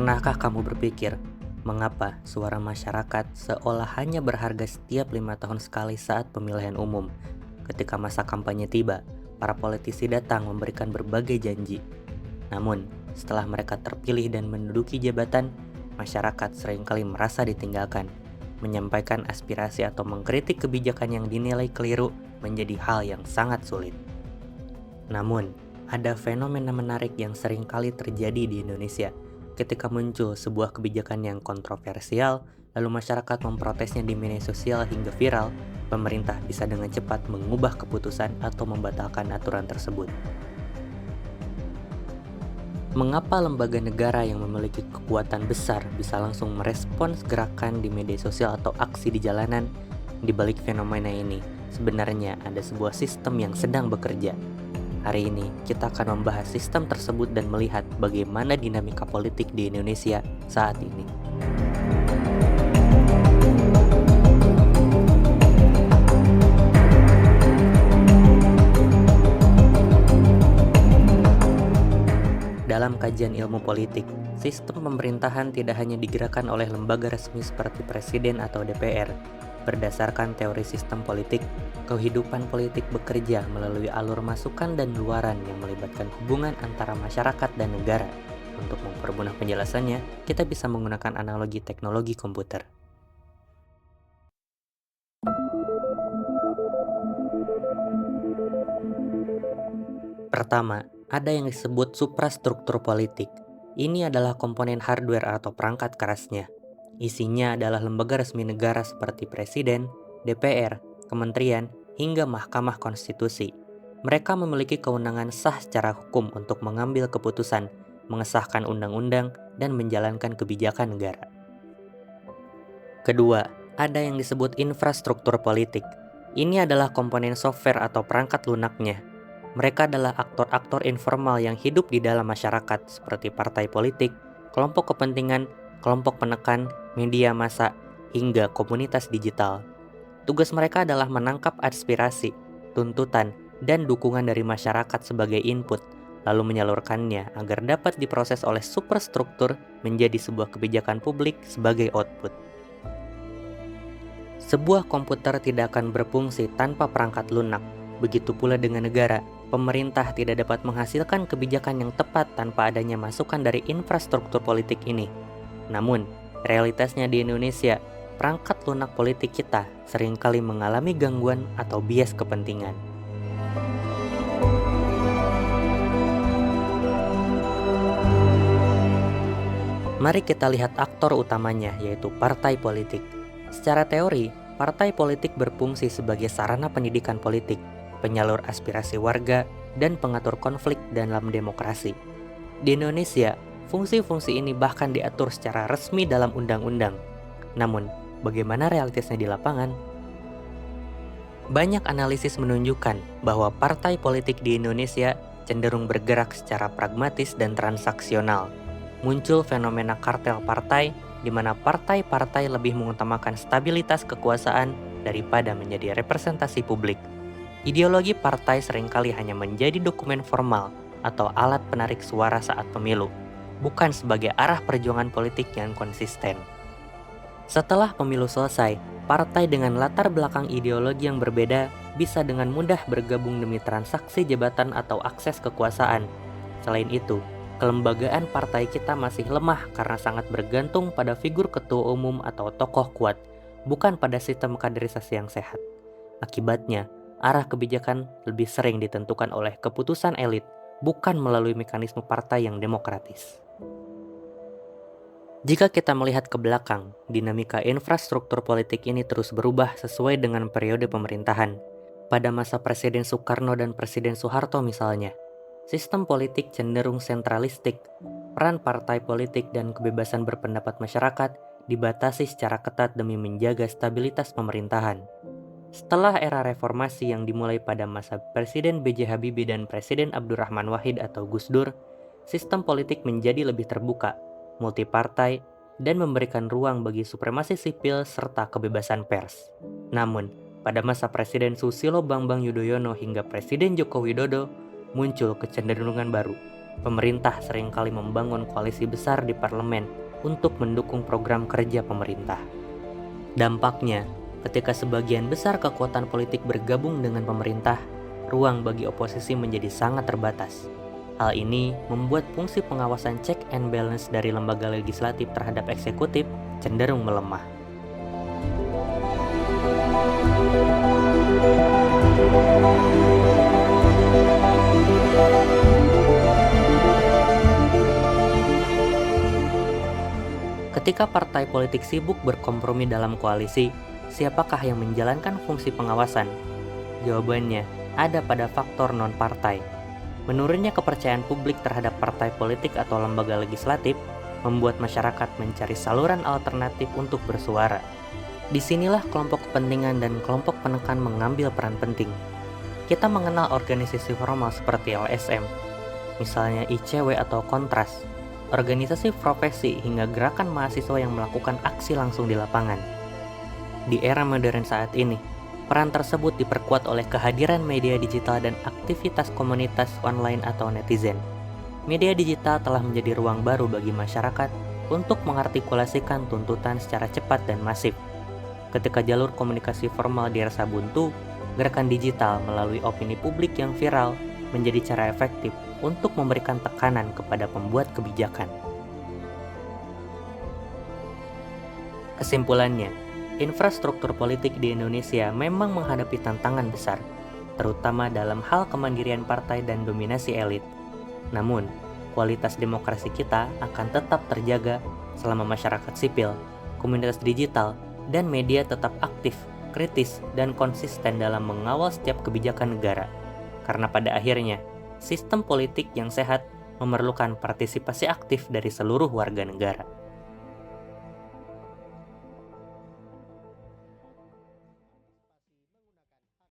Pernahkah kamu berpikir, mengapa suara masyarakat seolah hanya berharga setiap 5 tahun sekali saat pemilihan umum? Ketika masa kampanye tiba, para politisi datang memberikan berbagai janji. Namun, setelah mereka terpilih dan menduduki jabatan, masyarakat seringkali merasa ditinggalkan. Menyampaikan aspirasi atau mengkritik kebijakan yang dinilai keliru menjadi hal yang sangat sulit. Namun, ada fenomena menarik yang seringkali terjadi di Indonesia. Ketika muncul sebuah kebijakan yang kontroversial, lalu masyarakat memprotesnya di media sosial hingga viral, pemerintah bisa dengan cepat mengubah keputusan atau membatalkan aturan tersebut. Mengapa lembaga negara yang memiliki kekuatan besar bisa langsung merespons gerakan di media sosial atau aksi di jalanan? Di balik fenomena ini, sebenarnya ada sebuah sistem yang sedang bekerja. Hari ini, kita akan membahas sistem tersebut dan melihat bagaimana dinamika politik di Indonesia saat ini. Dalam kajian ilmu politik, sistem pemerintahan tidak hanya digerakkan oleh lembaga resmi seperti Presiden atau DPR. Berdasarkan teori sistem politik, kehidupan politik bekerja melalui alur masukan dan luaran yang melibatkan hubungan antara masyarakat dan negara. Untuk mempermudah penjelasannya, kita bisa menggunakan analogi teknologi komputer. Pertama, ada yang disebut suprastruktur politik. Ini adalah komponen hardware atau perangkat kerasnya. Isinya adalah lembaga resmi negara seperti Presiden, DPR, Kementerian, hingga Mahkamah Konstitusi. Mereka memiliki kewenangan sah secara hukum untuk mengambil keputusan, mengesahkan undang-undang, dan menjalankan kebijakan negara. Kedua, ada yang disebut infrastruktur politik. Ini adalah komponen software atau perangkat lunaknya. Mereka adalah aktor-aktor informal yang hidup di dalam masyarakat seperti partai politik, kelompok kepentingan, kelompok penekan, media massa, hingga komunitas digital. Tugas mereka adalah menangkap aspirasi, tuntutan, dan dukungan dari masyarakat sebagai input, lalu menyalurkannya agar dapat diproses oleh superstruktur menjadi sebuah kebijakan publik sebagai output. Sebuah komputer tidak akan berfungsi tanpa perangkat lunak. Begitu pula dengan negara, pemerintah tidak dapat menghasilkan kebijakan yang tepat tanpa adanya masukan dari infrastruktur politik ini. Namun, realitasnya di Indonesia, perangkat lunak politik kita seringkali mengalami gangguan atau bias kepentingan. Mari kita lihat aktor utamanya, yaitu partai politik. Secara teori, partai politik berfungsi sebagai sarana pendidikan politik, penyalur aspirasi warga, dan pengatur konflik dalam demokrasi. Di Indonesia, fungsi-fungsi ini bahkan diatur secara resmi dalam undang-undang. Namun, bagaimana realitasnya di lapangan? Banyak analisis menunjukkan bahwa partai politik di Indonesia cenderung bergerak secara pragmatis dan transaksional. Muncul fenomena kartel partai, di mana partai-partai lebih mengutamakan stabilitas kekuasaan daripada menjadi representasi publik. Ideologi partai seringkali hanya menjadi dokumen formal atau alat penarik suara saat pemilu, bukan sebagai arah perjuangan politik yang konsisten. Setelah pemilu selesai, partai dengan latar belakang ideologi yang berbeda bisa dengan mudah bergabung demi transaksi jabatan atau akses kekuasaan. Selain itu, kelembagaan partai kita masih lemah karena sangat bergantung pada figur ketua umum atau tokoh kuat, bukan pada sistem kaderisasi yang sehat. Akibatnya, arah kebijakan lebih sering ditentukan oleh keputusan elit, bukan melalui mekanisme partai yang demokratis. Jika kita melihat ke belakang, dinamika infrastruktur politik ini terus berubah sesuai dengan periode pemerintahan. Pada masa Presiden Soekarno dan Presiden Soeharto misalnya, sistem politik cenderung sentralistik. Peran partai politik dan kebebasan berpendapat masyarakat dibatasi secara ketat demi menjaga stabilitas pemerintahan. Setelah era reformasi yang dimulai pada masa Presiden B.J. Habibie dan Presiden Abdurrahman Wahid atau Gus Dur, sistem politik menjadi lebih terbuka, multipartai, dan memberikan ruang bagi supremasi sipil serta kebebasan pers. Namun, pada masa Presiden Susilo Bambang Yudhoyono hingga Presiden Joko Widodo, muncul kecenderungan baru. Pemerintah seringkali membangun koalisi besar di parlemen untuk mendukung program kerja pemerintah. Dampaknya, ketika sebagian besar kekuatan politik bergabung dengan pemerintah, ruang bagi oposisi menjadi sangat terbatas. Hal ini membuat fungsi pengawasan check and balance dari lembaga legislatif terhadap eksekutif cenderung melemah. Ketika partai politik sibuk berkompromi dalam koalisi, siapakah yang menjalankan fungsi pengawasan? Jawabannya ada pada faktor non-partai. Menurunnya kepercayaan publik terhadap partai politik atau lembaga legislatif membuat masyarakat mencari saluran alternatif untuk bersuara. Disinilah kelompok kepentingan dan kelompok penekan mengambil peran penting. Kita mengenal organisasi formal seperti LSM, misalnya ICW atau Kontras, organisasi profesi hingga gerakan mahasiswa yang melakukan aksi langsung di lapangan. Di era modern saat ini, peran tersebut diperkuat oleh kehadiran media digital dan aktivitas komunitas online atau netizen. Media digital telah menjadi ruang baru bagi masyarakat untuk mengartikulasikan tuntutan secara cepat dan masif. Ketika jalur komunikasi formal dirasa buntu, gerakan digital melalui opini publik yang viral menjadi cara efektif untuk memberikan tekanan kepada pembuat kebijakan. Kesimpulannya, infrastruktur politik di Indonesia memang menghadapi tantangan besar, terutama dalam hal kemandirian partai dan dominasi elit. Namun, kualitas demokrasi kita akan tetap terjaga selama masyarakat sipil, komunitas digital, dan media tetap aktif, kritis, dan konsisten dalam mengawal setiap kebijakan negara. Karena pada akhirnya, sistem politik yang sehat memerlukan partisipasi aktif dari seluruh warga negara.